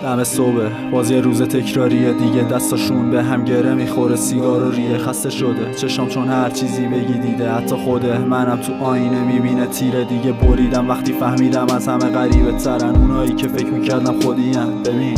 دم صبح بازی روز تکراریه دیگه، دستاشون به هم گره میخوره، سیگار و ریه، خسته شده چشام چون هر چیزی بگی دیده، حتی خوده منم تو آینه میبینه تیره دیگه. بریدم وقتی فهمیدم از همه غریبه ترن اونایی که فکر میکردم خودیم. ببین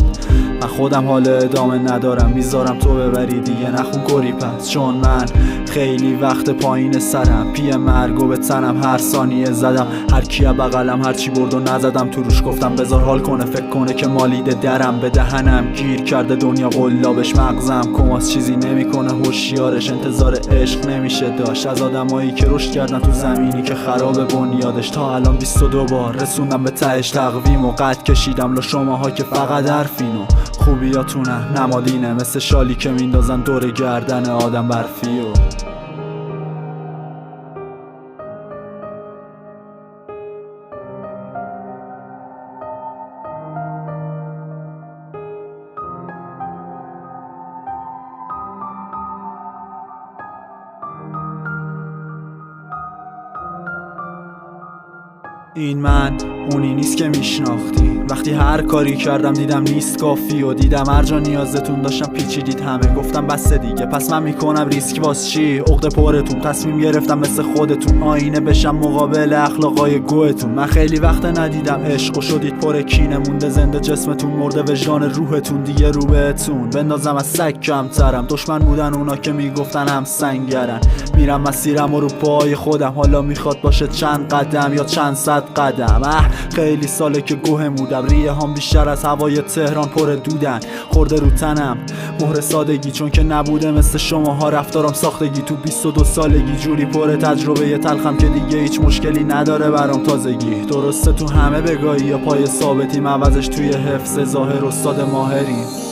من خودم حال ادامه ندارم، میذارم تو ببری دیگه، نخون گری پس، چون من خیلی وقت پایین سرم، پی مرگ و به تنم هر ثانیه زدم، هر کیه بغلم هر چی برد و نزدم تو روش، گفتم بذار حال کنه فکر کنه که مالیده درم به دهنم گیر کرده دنیا قلابش، مغزم کماس چیزی نمیکنه هوشیارش، انتظار عشق نمیشه داشت از آدمایی که رشد کردن تو زمینی که خراب بنیادش. تا الان 22 بار رسوندم به تهش تقویم و قد کشیدم لا شماها که فقط حرفین و خوبیاتونم نمادینه، مثل شالی که میندازن دور گردن آدم برفی و این من اونی نیست که میشناختی، وقتی هر کاری کردم دیدم نیست کافی و دیدم هر جا نیازتون داشتم پیچیدید همه، گفتم بس دیگه پس من میکنم ریسک واس چی، عقده پرتون تصمیم گرفتم مثل خودتون آینه بشم مقابل اخلاقای گوهتون. من خیلی وقت ندیدم عشق و شدید پر کینه، مونده زنده جسمتون مرده وجدان روحتون، دیگه رو بهتون بندازم از سگ کمترم، دشمن بودن اونا که میگفتن هم سنگرن، میرم مسیرم و رو پای خودم، حالا میخواد باشه چند قدم یا چند صد قدم. خیلی ساله که گوهم بودم، ریه هم بیشتر از هوای تهران پر دودن، خورده رو تنم مهر سادگی، چون که نبوده مثل شماها رفتارم ساختگی، تو 22 سالگی جوری پر تجربه تلخم که دیگه هیچ مشکلی نداره برام تازگی. درسته تو همه بگاهی یا پای ثابتیم، عوضش توی حفظ ظاهر استاد ماهریم.